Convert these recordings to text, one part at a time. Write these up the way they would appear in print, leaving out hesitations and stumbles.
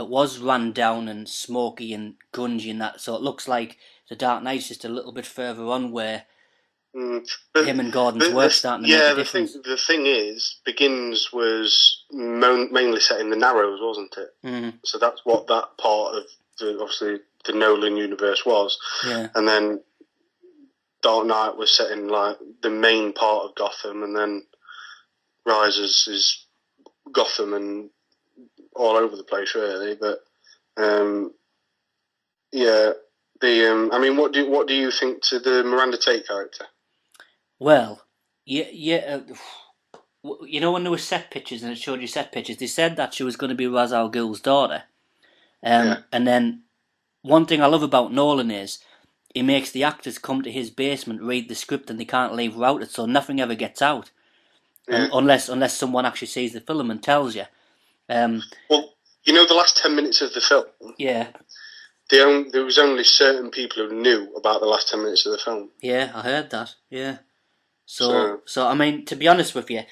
it was run down and smoky and grungy and that. So it looks like the Dark Knight's just a little bit further on where But him and Gordon's work starting to make a difference. the thing is, Begins was mainly set in the Narrows, wasn't it? So that's what that part of obviously the Nolan universe was. Yeah. And then Dark Knight was set in like the main part of Gotham, and then Rises is Gotham and all over the place really. But yeah, I mean, what do you think to the Miranda Tate character? Well, yeah. You know when there were set pictures and it showed you set pictures, they said that she was going to be Ra's al Ghul's daughter. Yeah. And then one thing I love about Nolan is he makes the actors come to his basement, read the script, and they can't leave without it, so nothing ever gets out. Yeah. Unless someone actually sees the film and tells you. Well, you know, the last 10 minutes of the film, Yeah, there was only certain people who knew about the last 10 minutes of the film. yeah, I heard that. Yeah. So I mean, to be honest with you,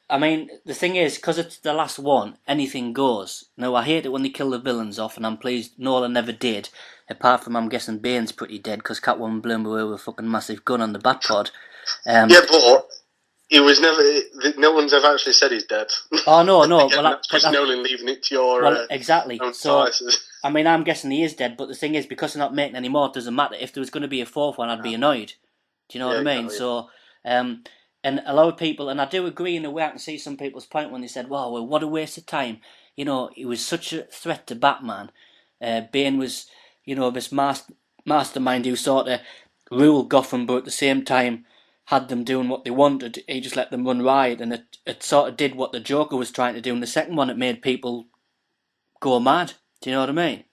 I mean, the thing is, because it's the last one, anything goes. Now, I hate it when they kill the villains off, and I'm pleased Nolan never did. Apart from, I'm guessing Bane's pretty dead, because Catwoman blew him away with a fucking massive gun on the Batpod. Yeah, but he was never. No one's ever actually said he's dead. Oh, no. Again, that's Chris Nolan leaving it to your exactly. own So, devices. I mean, I'm guessing he is dead, but the thing is, because they're not making any more, it doesn't matter. If there was going to be a fourth one, I'd be annoyed. Do you know what I mean? Exactly. So, and a lot of people, and I do agree in a way, I can see some people's point when they said, wow, well, what a waste of time. You know, he was such a threat to Batman. Bane was, you know, this mastermind who sort of ruled Gotham, but at the same time had them doing what they wanted. He just let them run riot, and it sort of did what the Joker was trying to do in the second one. It made people go mad. Do you know what I mean?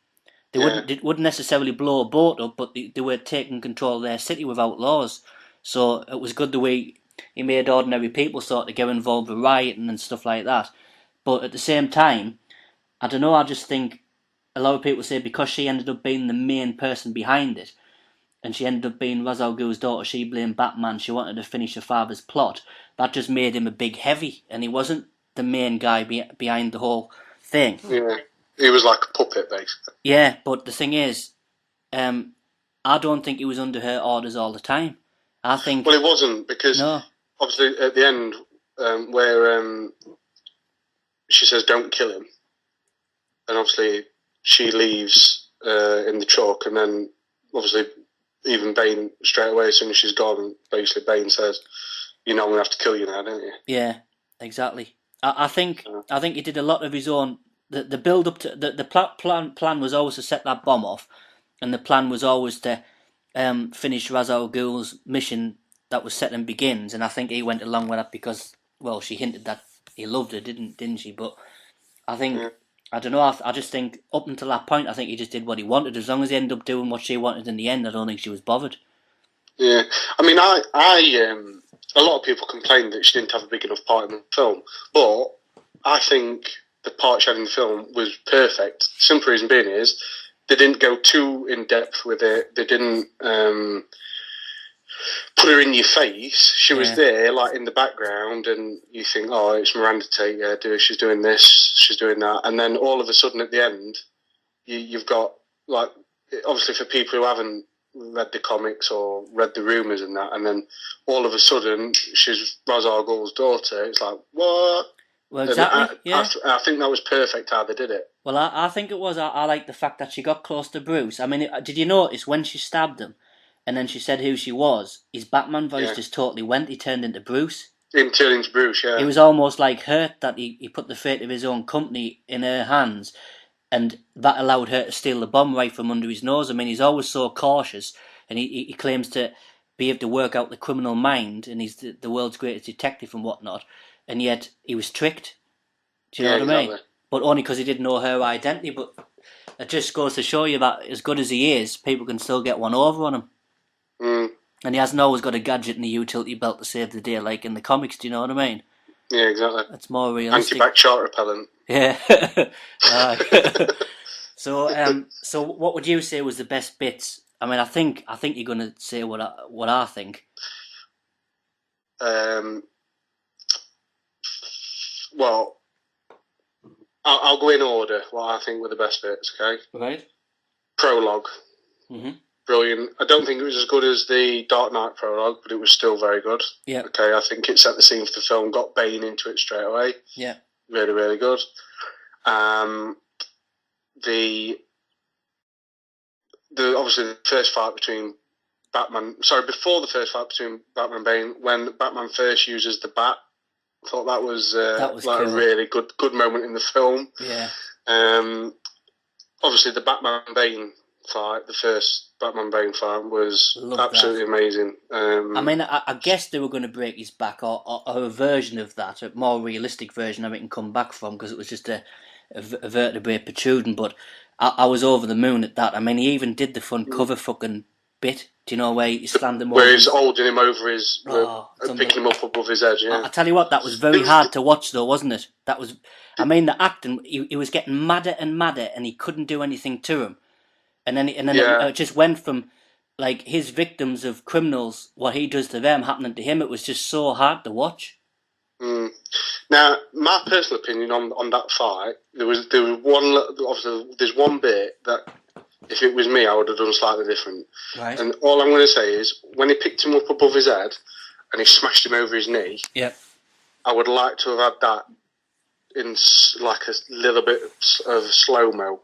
They wouldn't necessarily blow a boat up, but they were taking control of their city without laws. So it was good the way he made ordinary people sort of get involved with rioting and stuff like that. But at the same time, I don't know, I just think a lot of people say because she ended up being the main person behind it, and she ended up being Ra's al Ghul's daughter, she blamed Batman, she wanted to finish her father's plot. That just made him a big heavy, and he wasn't the main guy behind the whole thing. Yeah, he was like a puppet, basically. Yeah, but the thing is, I don't think he was under her orders all the time. I think... Well, it wasn't, because obviously at the end, where she says, don't kill him, and obviously she leaves in the truck, and then obviously even Bane, straight away, as soon as she's gone, basically Bane says, you know I'm going to have to kill you now, don't you? Yeah, exactly. I think he did a lot of his own... The build up to... The plan was always to set that bomb off, and the plan was always to finish Ra's al Ghul's mission that was set in Begins, and I think he went along with that because, well, she hinted that he loved her, didn't she? But I think, I don't know, I just think up until that point, I think he just did what he wanted. As long as he ended up doing what she wanted in the end, I don't think she was bothered. Yeah, I mean, a lot of people complained that she didn't have a big enough part in the film, but I think the part she had in the film was perfect. Simple reason being is they didn't go too in depth with it. They didn't put her in your face. She was there, like in the background, and you think, oh, it's Miranda Tate. Yeah, she's doing this, she's doing that, and then all of a sudden at the end, you've got, like, obviously for people who haven't read the comics or read the rumours and that, and then all of a sudden she's Ra's al Ghul's daughter. It's like, what? Well, exactly. I think that was perfect how they did it. Well, I think it was. I like the fact that she got close to Bruce. I mean, did you notice when she stabbed him, and then she said who she was? His Batman voice just totally went. He turned into Bruce. He turned into Bruce, yeah. He was almost like hurt that he put the fate of his own company in her hands, and that allowed her to steal the bomb right from under his nose. I mean, he's always so cautious, and he claims to be able to work out the criminal mind, and he's the world's greatest detective and whatnot, and yet he was tricked. Do you know what I mean? But only because he didn't know her identity. But it just goes to show you that as good as he is, people can still get one over on him. And he hasn't always got a gadget in the utility belt to save the day like in the comics, do you know what I mean? Yeah, exactly. It's more realistic. Anti-bac shark repellent. Yeah. So what would you say was the best bits? I mean, I think you're going to say what I think. Well, I'll go in order. What I think were the best bits. Okay. Right. Prologue. Mhm. Brilliant. I don't think it was as good as the Dark Knight prologue, but it was still very good. Yeah. Okay, I think it set the scene for the film, got Bane into it straight away. Yeah. Really, really good. The obviously the first fight between Batman. Sorry, before the first fight between Batman and Bane, when Batman first uses the bat, I thought that was like cool. a really good moment in the film. Yeah. Obviously the Batman Bane fight, the first Batman Bane fight was absolutely amazing. I mean, I guess they were going to break his back, or a version of that, a more realistic version of it, and come back from, because it was just a vertebrae protruding. But I was over the moon at that. I mean, he even did the front cover fucking bit. Do you know where he slammed him over? Where he's holding him over his, picking him up above his head. Yeah. I tell you what, that was very hard to watch, though, wasn't it? That was. I mean, the acting. He was getting madder and madder, and he couldn't do anything to him. And then it just went from, like, his victims of criminals, what he does to them happening to him. It was just so hard to watch. Now, my personal opinion on that fight, there was one. Obviously, there's one bit that, if it was me, I would have done slightly different. Right. And all I'm going to say is, when he picked him up above his head and he smashed him over his knee, yep, I would like to have had that in like a little bit of slow mo.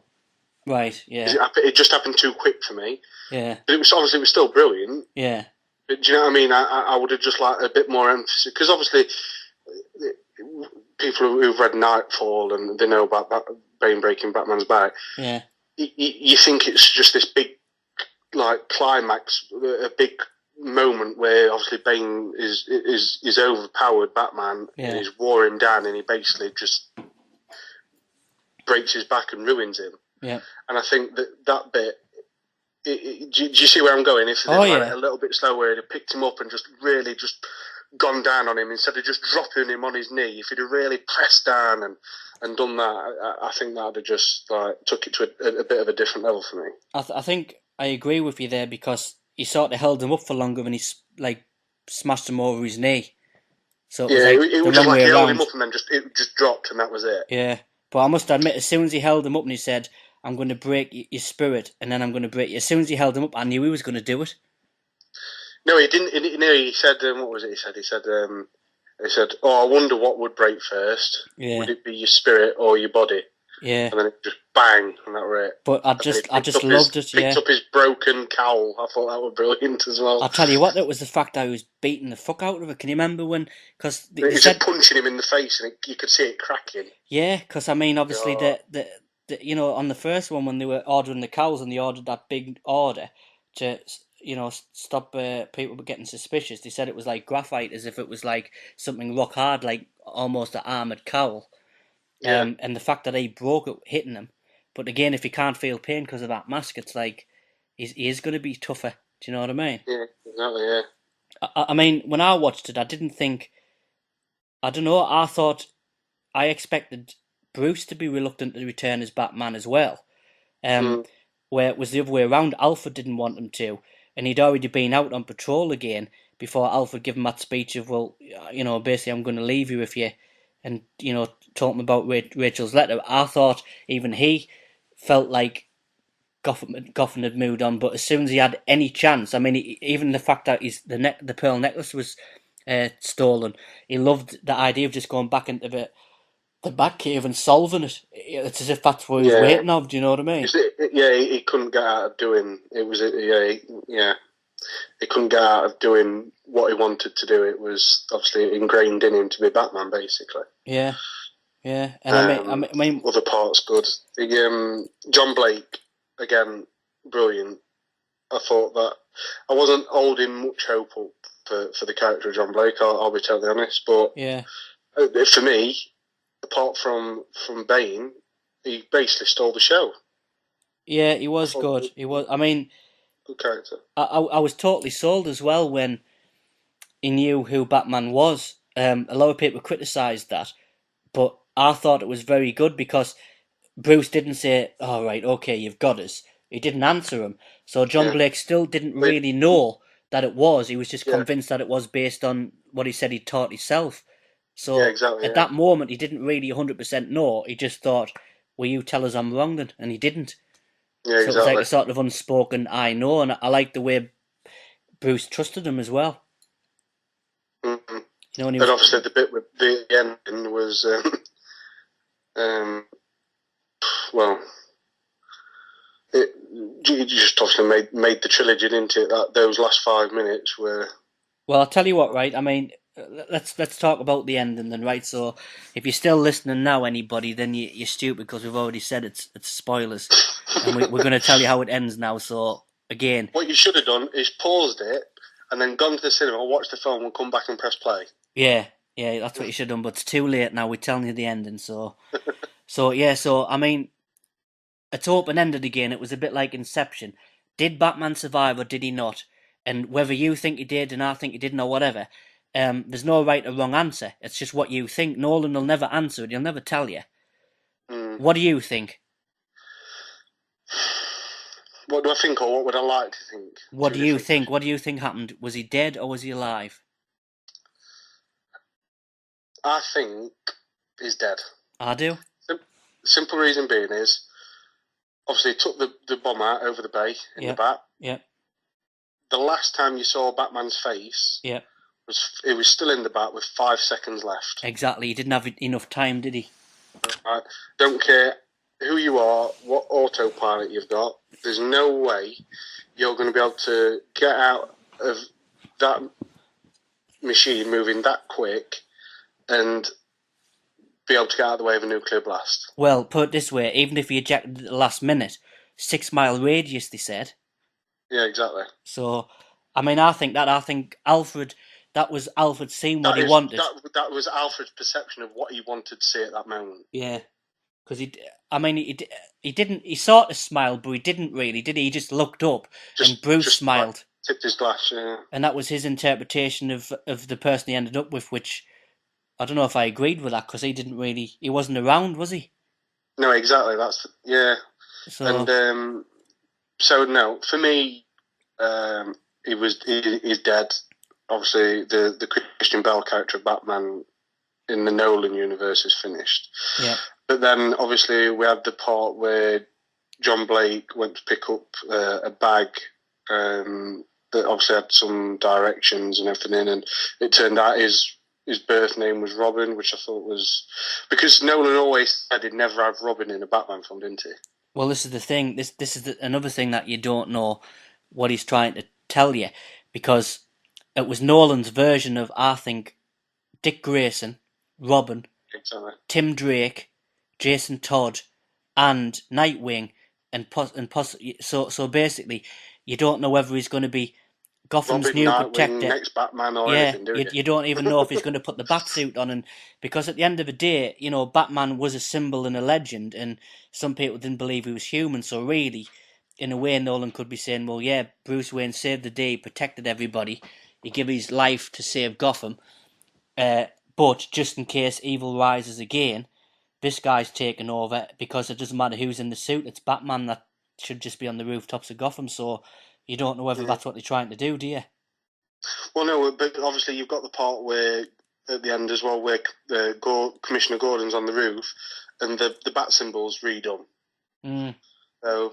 Right. Yeah. It just happened too quick for me. Yeah. But it was still brilliant. Yeah. But do you know what I mean? I would have just liked a bit more emphasis, because obviously people who've read Nightfall and they know about Bane breaking Batman's back. Yeah. You think it's just this big, like, climax, a big moment where obviously Bane is overpowered Batman, and he's wore him down, and he basically just breaks his back and ruins him. Yeah. And I think that bit, do you see where I'm going? If they a little bit slower, he'd have picked him up and just really just gone down on him instead of just dropping him on his knee. If he'd have really pressed down and done that, I think that would have just took it to a bit of a different level for me. I think I agree with you there, because he sort of held him up for longer and he smashed him over his knee. So it was just like he held him up and then it just dropped, and that was it. Yeah, but I must admit, as soon as he held him up and he said, "I'm going to break your spirit, and then I'm going to break you," as soon as he held him up, I knew he was going to do it. No, he didn't. He said, what was it? He said, "Oh, I wonder what would break first. Yeah. Would it be your spirit or your body?" Yeah. And then it just bang, and that was it. But I just loved it. Picked up his broken cowl. I thought that was brilliant as well. I'll tell you what, that was the fact I was beating the fuck out of it. Can you remember when? Because he was just punching him in the face, and you could see it cracking. Yeah, because I mean, obviously, the you know, on the first one when they were ordering the cows and they ordered that big order to, you know, stop people getting suspicious. They said it was like graphite, as if it was like something rock hard, like almost an armoured cowl. Yeah. And the fact that he broke it hitting him. But again, if he can't feel pain because of that mask, it's like he is going to be tougher. Do you know what I mean? Yeah, exactly, yeah. I mean, when I watched it, I didn't think... I don't know, I expected Bruce to be reluctant to return as Batman as well. Where it was the other way around. Alfred didn't want him to. And he'd already been out on patrol again before Alfred gave him that speech of, well, you know, basically I'm going to leave you if you... And, you know, talking about Rachel's letter. I thought even he felt like Gotham had moved on, but as soon as he had any chance, I mean, even the fact that the pearl necklace was stolen, he loved the idea of just going back into the Batcave and solving it. It's as if that's what he was waiting on. Do you know what I mean? He couldn't get out of doing it. He couldn't get out of doing what he wanted to do. It was obviously ingrained in him to be Batman, basically. Yeah. And I mean, other parts good. John Blake, again, brilliant. I thought that I wasn't holding much hope up for the character of John Blake. I'll be totally honest, but for me, apart from Bane, he basically stole the show. Yeah, he was good. He was. I mean, good character. I was totally sold as well when he knew who Batman was. A lot of people criticised that, but I thought it was very good because Bruce didn't say, "Oh, right, okay, you've got us." He didn't answer him, so John Blake still didn't really know that it was. He was just convinced that it was based on what he said he taught himself. Yeah, So exactly. at that moment, he didn't really 100% know. He just thought, "Will you tell us I'm wrong then?" And he didn't. Yeah, So it was like exactly. a sort of unspoken "I know," and I like the way Bruce trusted him as well. Mm-hmm. You know, and he And was obviously the bit with the ending was, um, well, it just obviously made the trilogy, didn't it? Those last 5 minutes were. well. I'll tell you what, right? I mean, let's talk about the ending then, right? So if you're still listening now, anybody, then you're stupid because we've already said it's spoilers, and we're going to tell you how it ends now. So again, What you should have done is paused it and then gone to the cinema, watched the film, and come back and press play. yeah, that's what you should have done. But it's too late now. We're telling you the ending. So yeah. So I mean, it's open ended again. It was a bit like Inception. Did Batman survive or did he not? And whether you think he did and I think he didn't or whatever, there's no right or wrong answer. It's just what you think. Nolan will never answer it. He'll never tell you. Mm. What do you think? What do I think, or what would I like to think? What Two do you different think? questions. What do you think happened? Was he dead or was he alive? I think he's dead. I do. Simple reason being is, obviously, he took the bomb out over the bay in the bat. Yeah. The last time you saw Batman's face, Yeah. it was still in the bat with 5 seconds left. Exactly. He didn't have enough time, did he? Right? Don't care who you are, what autopilot you've got. There's no way you're going to be able to get out of that machine moving that quick and be able to get out of the way of a nuclear blast. Well, put it this way: even if he ejected at the last minute, 6 mile radius, they said. Yeah, exactly. So, I mean, I think Alfred, that was Alfred seeing what he That wanted. that was Alfred's perception of what he wanted to see at that moment. Yeah, because he didn't. He sort of smiled, but he didn't really, did he? He just looked up, and Bruce smiled, like, tipped his glass. Yeah. and that was his interpretation of the person he ended up with. Which I don't know if I agreed with that because he wasn't around, was he? No, exactly. Yeah. So, and so no, for me, he's dead. Obviously, the Christian Bale character of Batman in the Nolan universe is finished. yeah. But then, obviously, we had the part where John Blake went to pick up a bag that obviously had some directions and everything, and it turned out his birth name was Robin, which I thought was because Nolan always said he'd never have Robin in a Batman film, didn't he? Well, this is the thing. This is another thing that you don't know what he's trying to tell you, because it was Nolan's version of, I think, Dick Grayson, Robin, Exactly. Tim Drake, Jason Todd, and Nightwing, so basically, you don't know whether he's going to be Gotham's Robin, new Nightwing, protector. next Batman or anything, do you don't even know if he's going to put the bat suit on, and because at the end of the day, you know, Batman was a symbol and a legend, and some people didn't believe he was human. So really, in a way, Nolan could be saying, well, yeah, Bruce Wayne saved the day, protected everybody, he gave his life to save Gotham, but just in case evil rises again, this guy's taken over, because it doesn't matter who's in the suit, it's Batman that should just be on the rooftops of Gotham. So you don't know whether that's what they're trying to do you? Well, no, but obviously you've got the part where at the end as well, where Commissioner Gordon's on the roof, and the bat symbol's redone. Mm. So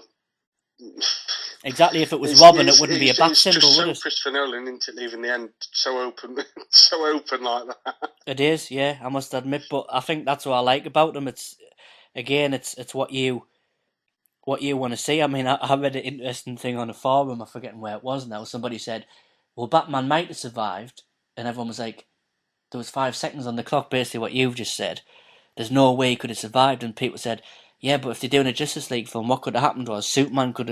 exactly, if it was Robin, it wouldn't be a bat symbol, just would it? so Christopher Nolan, isn't it, leaving the end so open, so open like that. It is, yeah, I must admit. But I think that's what I like about them. It's what you want to see. I mean, I read an interesting thing on a forum. I'm forgetting where it was now. Somebody said, "Well, Batman might have survived," and everyone was like, "There was 5 seconds on the clock." Basically, what you've just said. There's no way he could have survived, and people said, "Yeah, but if they're doing a Justice League film, what could have happened was Superman could have